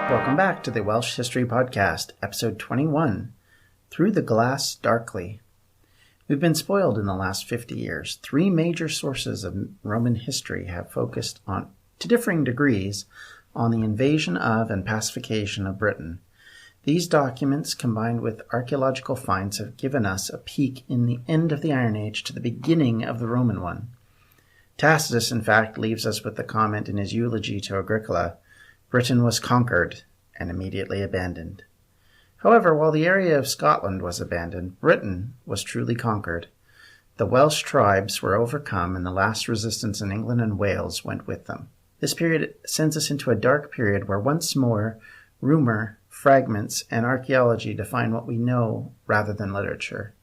Welcome back to the Welsh History Podcast, Episode 21, Through the Glass Darkly. We've been spoiled in the last 50 years. Three major sources of Roman history have focused on, to differing degrees, on the invasion of and pacification of Britain. These documents, combined with archaeological finds, have given us a peek in the end of the Iron Age to the beginning of the Roman one. Tacitus, in fact, leaves us with the comment in his eulogy to Agricola, Britain was conquered and immediately abandoned. However, while the area of Scotland was abandoned, Britain was truly conquered. The Welsh tribes were overcome, and the last resistance in England and Wales went with them. This period sends us into a dark period where once more rumor, fragments, and archaeology define what we know rather than literature.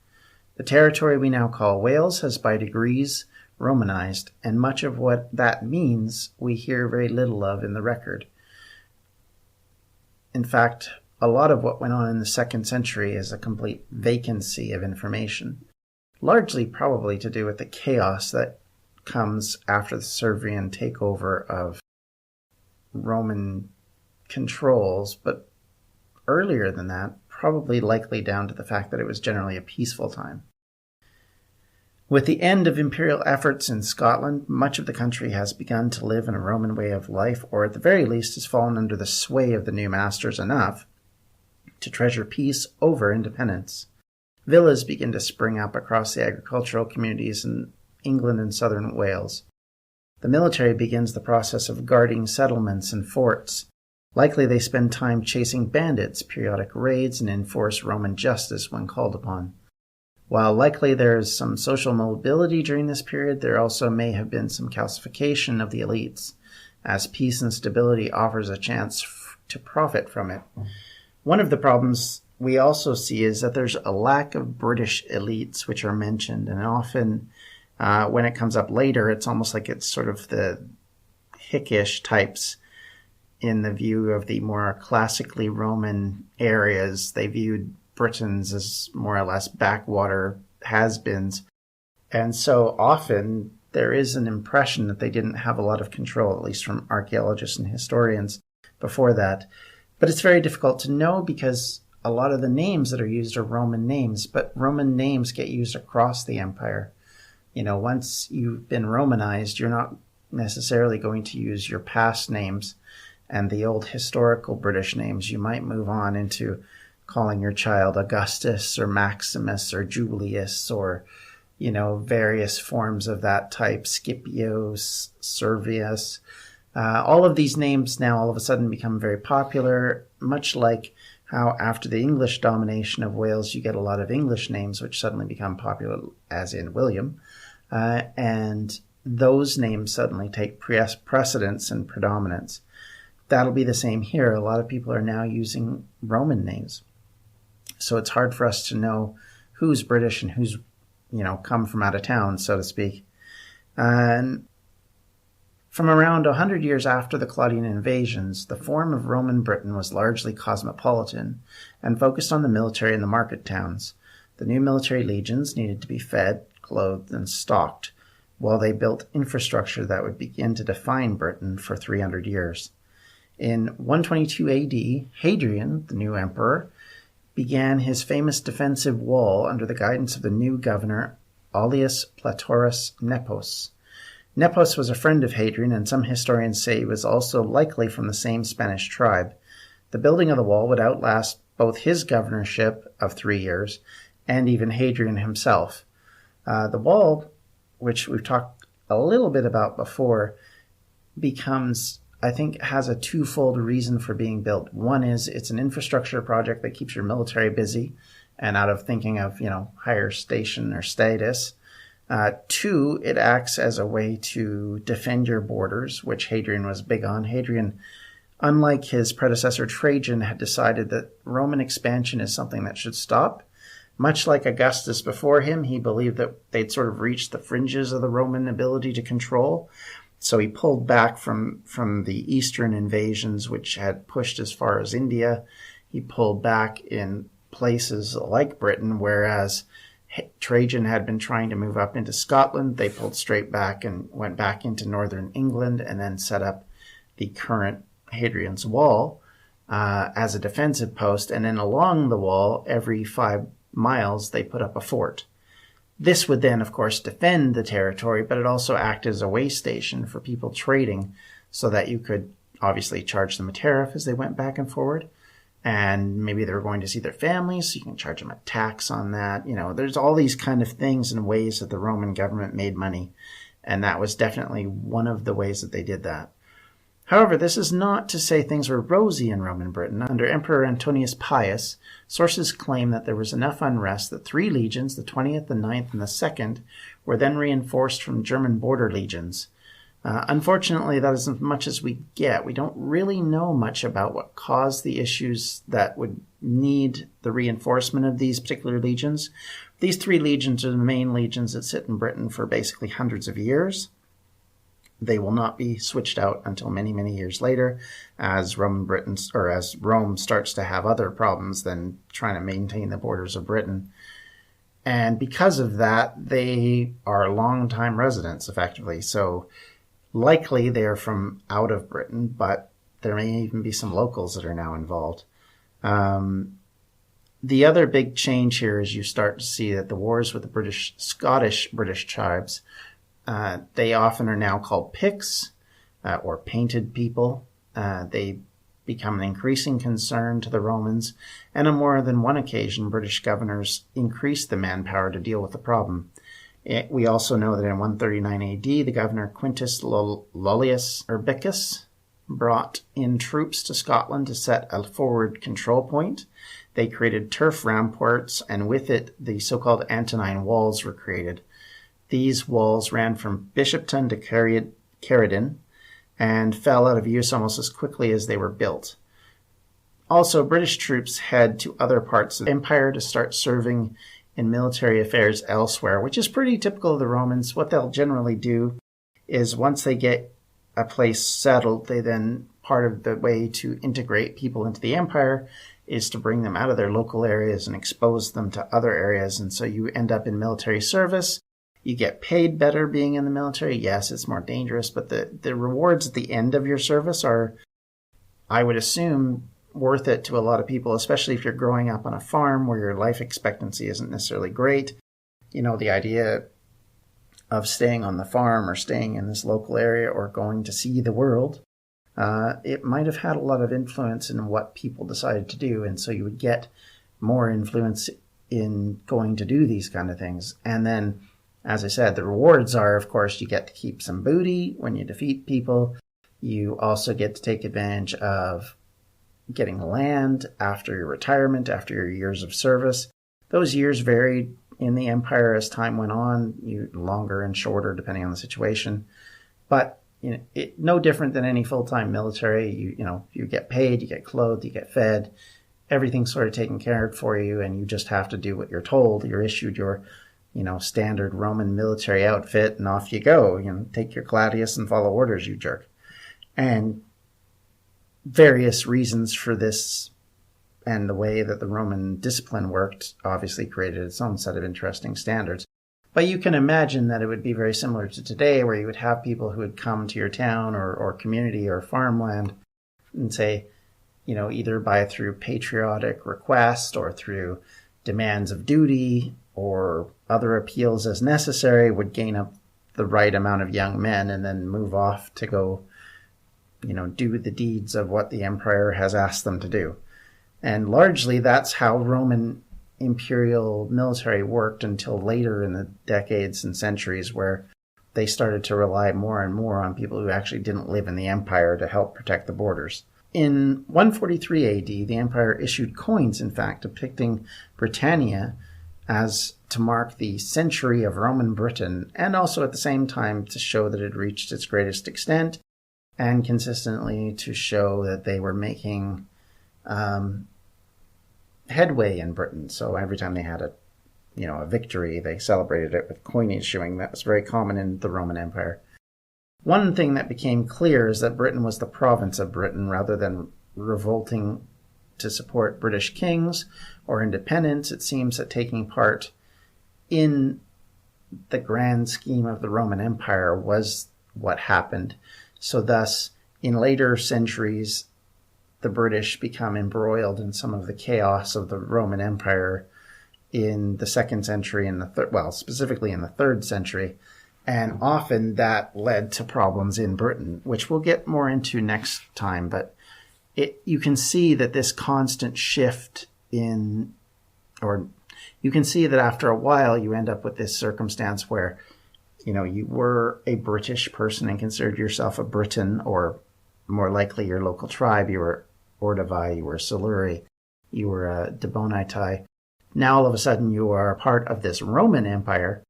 The territory we now call Wales has by degrees Romanized, and much of what that means we hear very little of in the record. In fact, a lot of what went on in the 2nd century is a complete vacancy of information, largely probably to do with the chaos that comes after the Servian takeover of Roman controls, but earlier than that, probably likely down to the fact that it was generally a peaceful time. With the end of imperial efforts in Scotland, much of the country has begun to live in a Roman way of life, or at the very least has fallen under the sway of the new masters enough to treasure peace over independence. Villas begin to spring up across the agricultural communities in England and southern Wales. The military begins the process of guarding settlements and forts. Likely they spend time chasing bandits, periodic raids, and enforce Roman justice when called upon. While likely there is some social mobility during this period, there also may have been some calcification of the elites, as peace and stability offers a chance to profit from it. One of the problems we also see is that there's a lack of British elites which are mentioned, and often when it comes up later, it's almost like it's sort of the Hickish types in the view of the more classically Roman areas. They viewed Britons as more or less backwater has-beens. And so often there is an impression that they didn't have a lot of control, at least from archaeologists and historians before that. But it's very difficult to know because a lot of the names that are used are Roman names, but Roman names get used across the empire. You know, once you've been Romanized, you're not necessarily going to use your past names and the old historical British names. You might move on into calling your child Augustus or Maximus or Julius or, you know, various forms of that type, Scipio, Servius. All of these names now all of a sudden become very popular, much like how after the English domination of Wales, you get a lot of English names which suddenly become popular, as in William. And those names suddenly take precedence and predominance. That'll be the same here. A lot of people are now using Roman names. So it's hard for us to know who's British and who's, come from out of town, so to speak. And from around 100 years after the Claudian invasions, the form of Roman Britain was largely cosmopolitan and focused on the military and the market towns. The new military legions needed to be fed, clothed, and stocked, while they built infrastructure that would begin to define Britain for 300 years. In 122 AD, Hadrian, the new emperor, began his famous defensive wall under the guidance of the new governor Aulus Platorius Nepos. Nepos was a friend of Hadrian, and some historians say he was also likely from the same Spanish tribe. The building of the wall would outlast both his governorship of 3 years and even Hadrian himself. The wall, which we've talked a little bit about before, has a twofold reason for being built. One is it's an infrastructure project that keeps your military busy and out of thinking of, higher station or status. Two, it acts as a way to defend your borders, which Hadrian was big on. Hadrian, unlike his predecessor Trajan, had decided that Roman expansion is something that should stop. Much like Augustus before him, he believed that they'd sort of reached the fringes of the Roman ability to control. So he pulled back from the eastern invasions, which had pushed as far as India. He pulled back in places like Britain, whereas Trajan had been trying to move up into Scotland. They pulled straight back and went back into northern England and then set up the current Hadrian's Wall. as a defensive post, and then along the wall, every 5 miles, they put up a fort. This would then, of course, defend the territory, but it also acted as a way station for people trading so that you could obviously charge them a tariff as they went back and forward. And maybe they were going to see their families, so you can charge them a tax on that. There's all these kind of things and ways that the Roman government made money. And that was definitely one of the ways that they did that. However, this is not to say things were rosy in Roman Britain. Under Emperor Antonius Pius, sources claim that there was enough unrest that 3 legions, the 20th, the 9th, and the 2nd, were then reinforced from German border legions. Unfortunately, that is as much as we get. We don't really know much about what caused the issues that would need the reinforcement of these particular legions. These 3 legions are the main legions that sit in Britain for basically hundreds of years. They will not be switched out until many, many years later as as Rome starts to have other problems than trying to maintain the borders of Britain. And because of that, they are longtime residents, effectively. So likely they're from out of Britain, but there may even be some locals that are now involved. The other big change here is you start to see that the wars with the Scottish British tribes, they often are now called Picts or painted people. They become an increasing concern to the Romans, and on more than one occasion, British governors increased the manpower to deal with the problem. We also know that in 139 AD, the governor Quintus Lollius Urbicus brought in troops to Scotland to set a forward control point. They created turf ramparts, and with it, the so-called Antonine Walls were created. These walls ran from Bishopton to Ceredigion and fell out of use almost as quickly as they were built. Also, British troops head to other parts of the empire to start serving in military affairs elsewhere, which is pretty typical of the Romans. What they'll generally do is once they get a place settled, they then, part of the way to integrate people into the empire is to bring them out of their local areas and expose them to other areas. And so you end up in military service. You get paid better being in the military. Yes, it's more dangerous, but the rewards at the end of your service are, I would assume, worth it to a lot of people, especially if you're growing up on a farm where your life expectancy isn't necessarily great. The idea of staying on the farm or staying in this local area or going to see the world, it might have had a lot of influence in what people decided to do. And so you would get more influence in going to do these kind of things. And then, as I said, the rewards are, of course, you get to keep some booty when you defeat people. You also get to take advantage of getting land after your retirement, after your years of service. Those years varied in the empire as time went on, longer and shorter depending on the situation. But no different than any full-time military. You get paid, you get clothed, you get fed. Everything's sort of taken care of for you, and you just have to do what you're told. You're issued your standard Roman military outfit, and off you go. Take your gladius and follow orders, you jerk. And various reasons for this and the way that the Roman discipline worked obviously created its own set of interesting standards. But you can imagine that it would be very similar to today, where you would have people who would come to your town or community or farmland and say, either through patriotic request or through demands of duty or other appeals as necessary, would gain up the right amount of young men and then move off to go, do the deeds of what the emperor has asked them to do. And largely that's how Roman imperial military worked until later in the decades and centuries, where they started to rely more and more on people who actually didn't live in the empire to help protect the borders. In 143 AD, the empire issued coins, in fact, depicting Britannia as to mark the century of Roman Britain, and also at the same time to show that it had reached its greatest extent, and consistently to show that they were making headway in Britain. So every time they had a victory, they celebrated it with coin issuing. That was very common in the Roman Empire. One thing that became clear is that Britain was the province of Britain rather than revolting to support British kings or independence. It seems that taking part in the grand scheme of the Roman Empire was what happened. So thus, in later centuries, the British become embroiled in some of the chaos of the Roman Empire in the 2nd century and specifically in the 3rd century. And often that led to problems in Britain, which we'll get more into next time. But you can see that this constant shift you can see that after a while you end up with this circumstance where, you were a British person and considered yourself a Briton, or more likely your local tribe. You were Ordovai, you were Siluri, you were a Debonaitai. Now all of a sudden you are a part of this Roman Empire.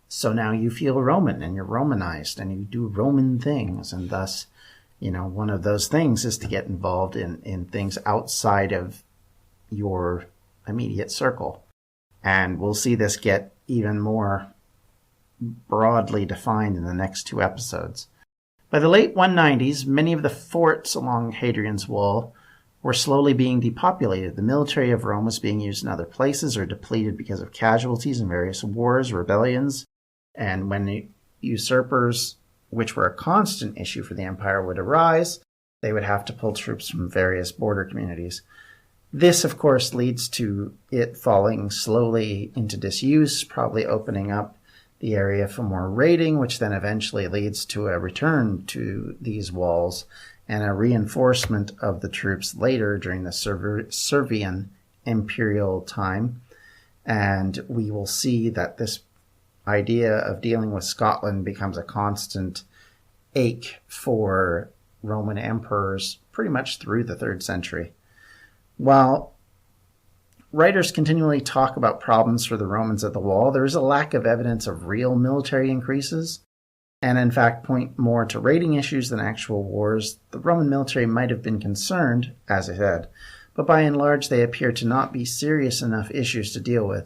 So now you feel Roman and you're Romanized and you do Roman things. And thus, one of those things is to get involved in things outside of your immediate circle. And we'll see this get even more broadly defined in the next 2 episodes. By the late 190s, many of the forts along Hadrian's Wall were slowly being depopulated. The military of Rome was being used in other places or depleted because of casualties in various wars, rebellions, and when the usurpers, which were a constant issue for the empire, would arise, they would have to pull troops from various border communities. This, of course, leads to it falling slowly into disuse, probably opening up the area for more raiding, which then eventually leads to a return to these walls and a reinforcement of the troops later during the Servian imperial time. And we will see that this idea of dealing with Scotland becomes a constant ache for Roman emperors pretty much through the 3rd century. While writers continually talk about problems for the Romans at the wall, there is a lack of evidence of real military increases, and in fact point more to raiding issues than actual wars. The Roman military might have been concerned, as I said, but by and large they appear to not be serious enough issues to deal with.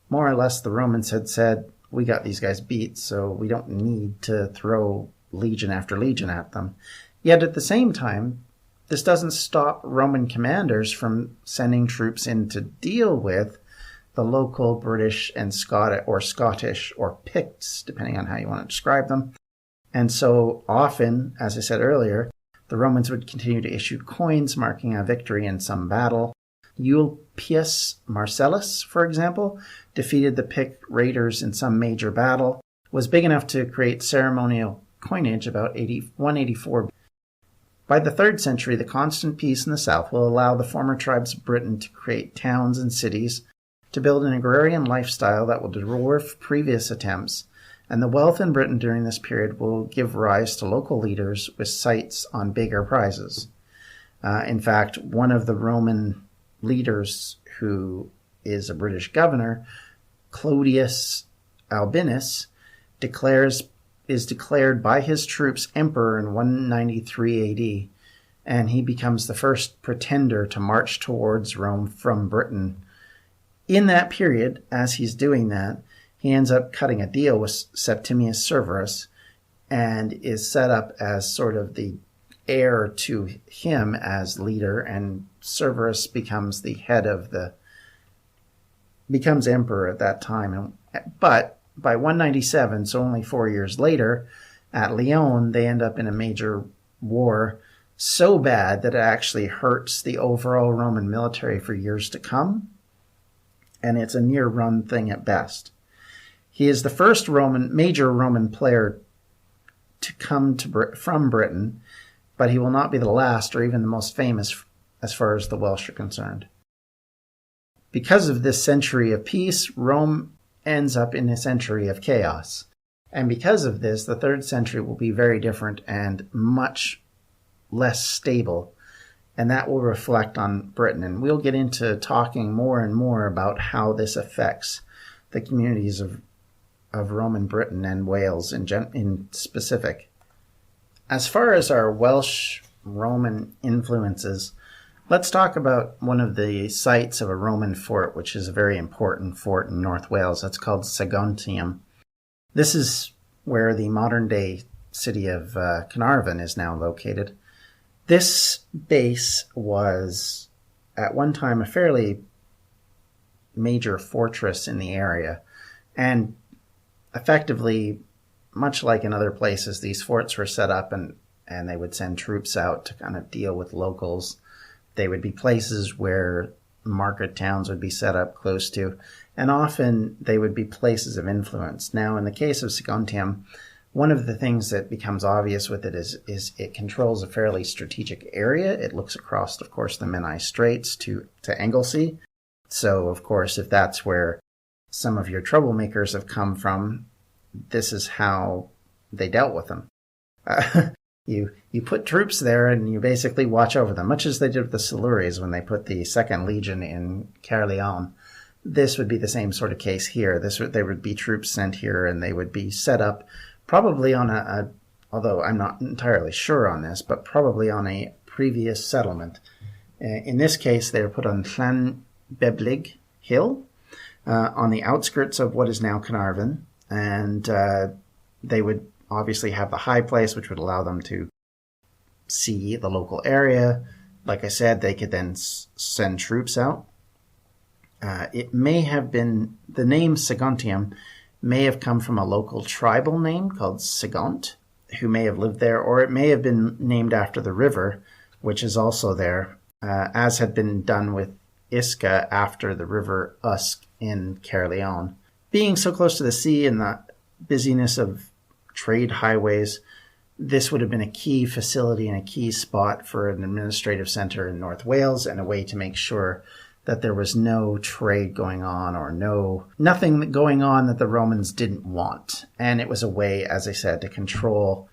More or less the Romans had said, we got these guys beat, so we don't need to throw legion after legion at them. Yet at the same time, this doesn't stop Roman commanders from sending troops in to deal with the local British and Scottish or Picts, depending on how you want to describe them. And so often, as I said earlier, the Romans would continue to issue coins marking a victory in some battle. Ulpius Marcellus, for example, defeated the Pict raiders in some major battle, was big enough to create ceremonial coinage about 184. By the 3rd century, the constant peace in the south will allow the former tribes of Britain to create towns and cities, to build an agrarian lifestyle that will dwarf previous attempts, and the wealth in Britain during this period will give rise to local leaders with sights on bigger prizes. In fact, one of the Roman leaders who is a British governor, Clodius Albinus, is declared by his troops emperor in 193 AD, and he becomes the first pretender to march towards Rome from Britain. In that period, as he's doing that, he ends up cutting a deal with Septimius Severus and is set up as sort of the heir to him as leader, and Severus becomes becomes emperor at that time. But by 197, so only 4 years later, at Lyon, they end up in a major war so bad that it actually hurts the overall Roman military for years to come, and it's a near-run thing at best. He is the first major Roman player to come from Britain, but he will not be the last or even the most famous as far as the Welsh are concerned. Because of this century of peace, Rome ends up in a century of chaos. And because of this, the 3rd century will be very different and much less stable. And that will reflect on Britain. And we'll get into talking more and more about how this affects the communities of Roman Britain and Wales in specific. As far as our Welsh Roman influences, let's talk about one of the sites of a Roman fort, which is a very important fort in North Wales. It's called Saguntium. This is where the modern-day city of Carnarvon is now located. This base was, at one time, a fairly major fortress in the area. And effectively, much like in other places, these forts were set up and they would send troops out to kind of deal with locals They would be places where market towns would be set up close to, and often they would be places of influence. Now, in the case of Saguntium, one of the things that becomes obvious with it is it controls a fairly strategic area. It looks across, of course, the Menai Straits to Anglesey. So, of course, if that's where some of your troublemakers have come from, this is how they dealt with them. You put troops there and you basically watch over them, much as they did with the Silures when they put the 2nd Legion in Caerleon. This would be the same sort of case here. There would be troops sent here and they would be set up probably on although I'm not entirely sure on this, but probably on a previous settlement. In this case, they were put on Llanbeblig Hill on the outskirts of what is now Carnarvon, and they would obviously have the high place, which would allow them to see the local area. Like I said, they could then send troops out. It may have been, the name Saguntium may have come from a local tribal name called Sagont, who may have lived there, or it may have been named after the river, which is also there, as had been done with Isca after the river Usk in Caerleon. Being so close to the sea and the busyness of trade highways, this would have been a key facility and a key spot for an administrative centre in North Wales, and a way to make sure that there was no trade going on, or nothing going on that the Romans didn't want. And it was a way, as I said, to control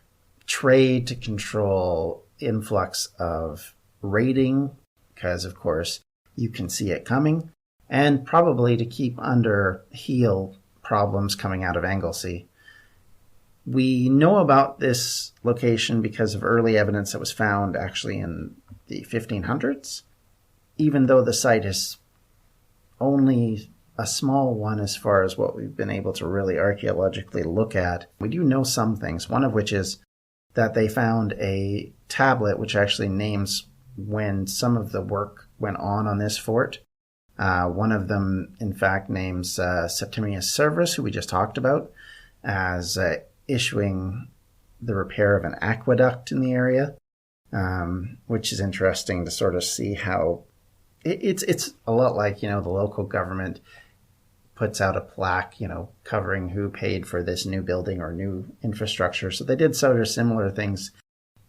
trade, to control influx of raiding, because of course you can see it coming, and probably to keep under heel problems coming out of Anglesey. We know about this location because of early evidence that was found actually in the 1500s. Even though the site is only a small one as far as what we've been able to really archaeologically look at, we do know some things, one of which is that they found a tablet which actually names when some of the work went on this fort. One of them, in fact, names Septimius Severus, who we just talked about, as issuing the repair of an aqueduct in the area, which is interesting to sort of see how it's a lot like, the local government puts out a plaque, covering who paid for this new building or new infrastructure. So they did sort of similar things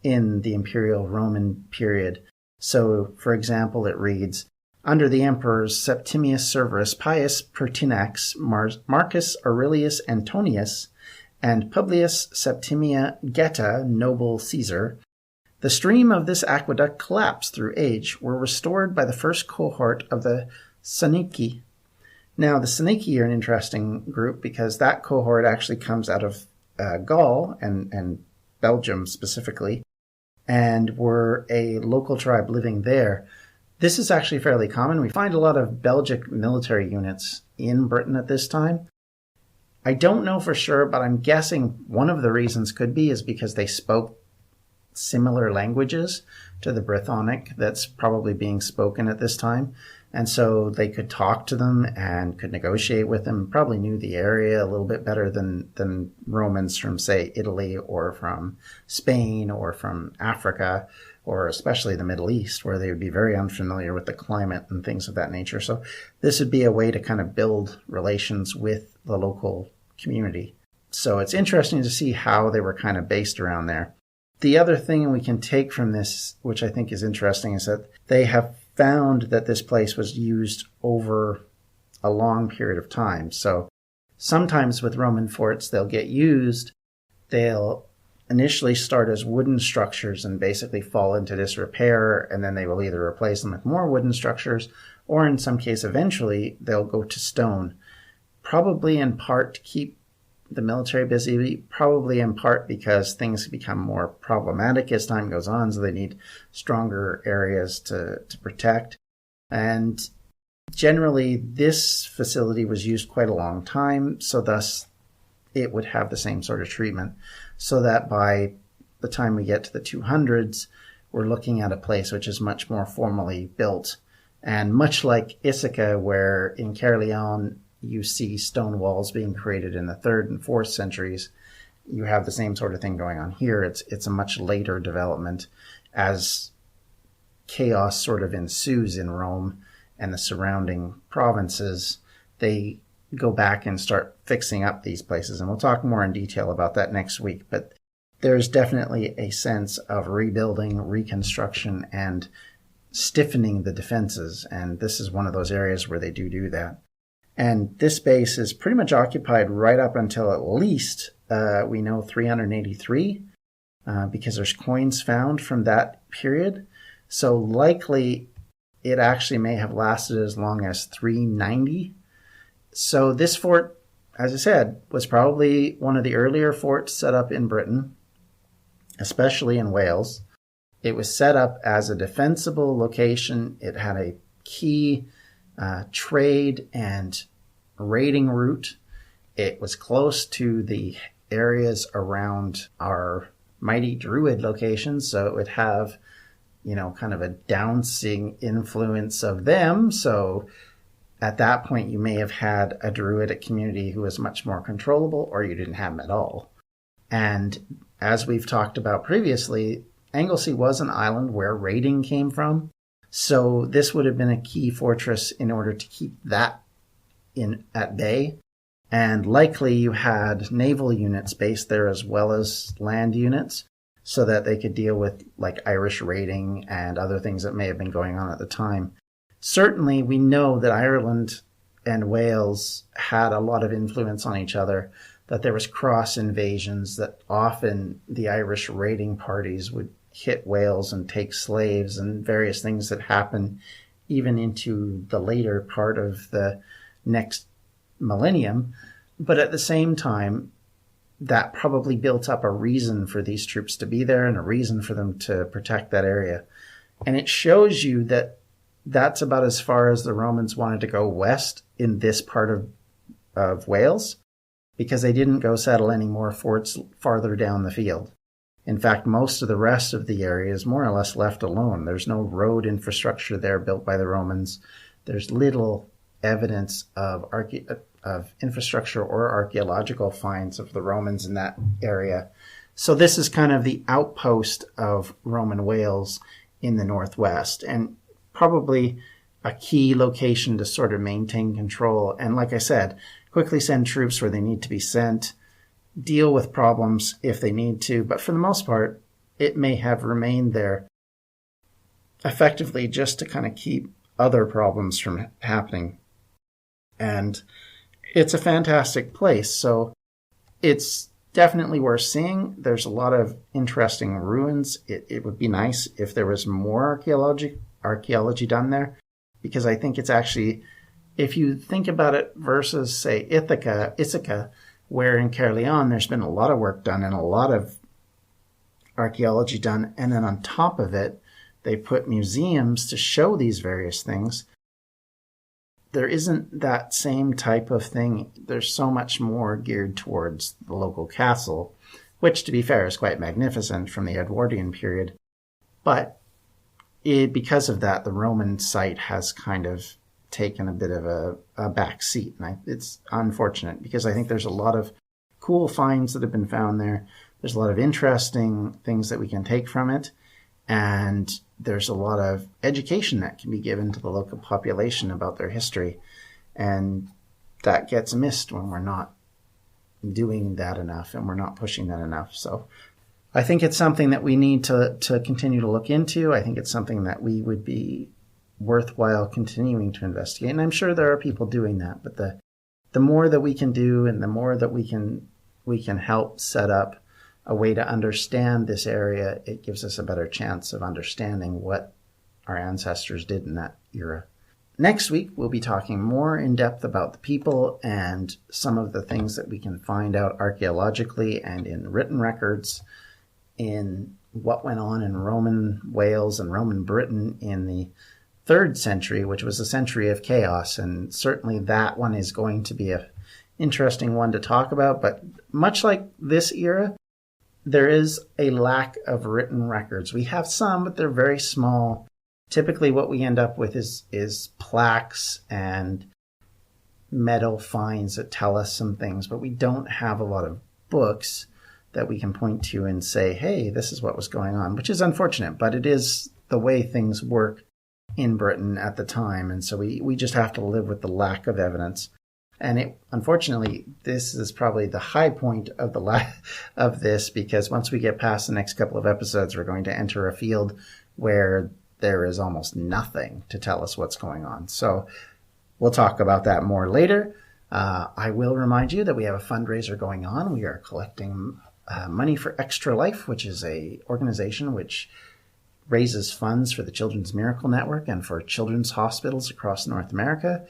in the Imperial Roman period. So, for example, it reads, under the emperors Septimius Severus, Pius Pertinax, Marcus Aurelius Antonius, and Publius Septimia Geta, noble Caesar, the stream of this aqueduct collapsed through age, were restored by the first cohort of the Sanici. Now, the Sanici are an interesting group because that cohort actually comes out of Gaul and Belgium specifically, and were a local tribe living there. This is actually fairly common. We find a lot of Belgic military units in Britain at this time. I don't know for sure, but I'm guessing one of the reasons could be is because they spoke similar languages to the Brythonic that's probably being spoken at this time. And so they could talk to them and could negotiate with them, probably knew the area a little bit better than Romans from, say, Italy or from Spain or from Africa, or especially the Middle East, where they would be very unfamiliar with the climate and things of that nature. So this would be a way to kind of build relations with the local community. So it's interesting to see how they were kind of based around there. The other thing we can take from this, which I think is interesting, is that they have found that this place was used over a long period of time. So sometimes with Roman forts, they'll get used, they'll initially start as wooden structures and basically fall into disrepair, and then they will either replace them with more wooden structures, or in some case eventually they'll go to stone, probably in part to keep the military busy, probably in part because things become more problematic as time goes on, so they need stronger areas to protect. And generally, this facility was used quite a long time, so thus it would have the same sort of treatment, so that by the time we get to the 200s, we're looking at a place which is much more formally built. And much like Ithaca, where in Caerleon you see stone walls being created in the 3rd and 4th centuries, you have the same sort of thing going on here. It's a much later development as chaos sort of ensues in Rome and the surrounding provinces, they go back and start fixing up these places. And we'll talk more in detail about that next week. But there's definitely a sense of rebuilding, reconstruction, and stiffening the defenses. And this is one of those areas where they do that. And this base is pretty much occupied right up until at least, we know, 383, because there's coins found from that period. So likely it actually may have lasted as long as 390. So this fort, as I said, was probably one of the earlier forts set up in Britain, especially in Wales. It was set up as a defensible location. It had a key trade and raiding route. It was close to the areas around our mighty Druid locations, so it would have, kind of a downsing influence of them. So at that point, you may have had a Druidic community who was much more controllable, or you didn't have them at all. And as we've talked about previously, Anglesey was an island where raiding came from. So this would have been a key fortress in order to keep that at bay. And likely you had naval units based there as well as land units so that they could deal with like Irish raiding and other things that may have been going on at the time. Certainly we know that Ireland and Wales had a lot of influence on each other, that there was cross invasions, that often the Irish raiding parties would hit Wales and take slaves, and various things that happen even into the later part of the next millennium. But at the same time, that probably built up a reason for these troops to be there and a reason for them to protect that area. And it shows you that that's about as far as the Romans wanted to go west in this part of Wales, because they didn't go settle any more forts farther down the field. In fact, most of the rest of the area is more or less left alone. There's no road infrastructure there built by the Romans. There's little evidence of infrastructure or archaeological finds of the Romans in that area. So this is kind of the outpost of Roman Wales in the northwest, and probably a key location to sort of maintain control. And like I said, quickly send troops where they need to be sent, deal with problems if they need to, but for the most part, it may have remained there effectively just to kind of keep other problems from happening. And it's a fantastic place, so it's definitely worth seeing. There's a lot of interesting ruins. It would be nice if there was more archaeology done there, because I think it's actually, if you think about it versus, say, Ithaca, where in Caerleon there's been a lot of work done and a lot of archaeology done, and then on top of it, they put museums to show these various things. There isn't that same type of thing. There's so much more geared towards the local castle, which, to be fair, is quite magnificent from the Edwardian period. But because of that, the Roman site has kind of taken a bit of a back seat. And it's unfortunate, because I think there's a lot of cool finds that have been found there. There's a lot of interesting things that we can take from it. And there's a lot of education that can be given to the local population about their history. And that gets missed when we're not doing that enough and we're not pushing that enough. So I think it's something that we need to continue to look into. I think it's something that we would be worthwhile continuing to investigate. And I'm sure there are people doing that. But the more that we can do and the more that we can help set up a way to understand this area, it gives us a better chance of understanding what our ancestors did in that era. Next week, we'll be talking more in depth about the people and some of the things that we can find out archaeologically and in written records in what went on in Roman Wales and Roman Britain in the 3rd century, which was a century of chaos. And certainly that one is going to be an interesting one to talk about. But much like this era, there is a lack of written records. We have some, but they're very small. Typically what we end up with is plaques and metal finds that tell us some things, but we don't have a lot of books that we can point to and say, hey, this is what was going on, which is unfortunate, but it is the way things work in Britain at the time. And so we just have to live with the lack of evidence. And unfortunately, this is probably the high point of of this, because once we get past the next couple of episodes, we're going to enter a field where there is almost nothing to tell us what's going on. So we'll talk about that more later. I will remind you that we have a fundraiser going on. We are collecting money for Extra Life, which is a organization which raises funds for the Children's Miracle Network and for children's hospitals across North America.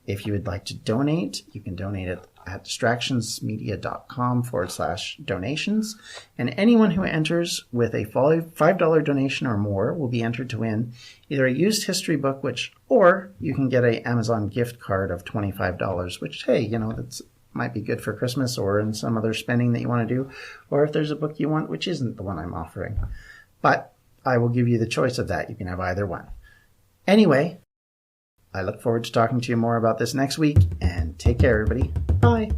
If you would like to donate, you can donate it at distractionsmedia.com/donations. And anyone who enters with a $5 donation or more will be entered to win either a used history book, or you can get an Amazon gift card of $25, which, hey, that's might be good for Christmas or in some other spending that you want to do, or if there's a book you want which isn't the one I'm offering. But I will give you the choice of that. You can have either one. Anyway, I look forward to talking to you more about this next week, and take care, everybody. Bye.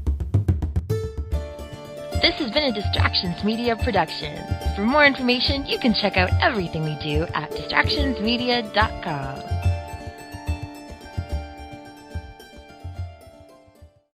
This has been a Distractions Media production. For more information, you can check out everything we do at distractionsmedia.com.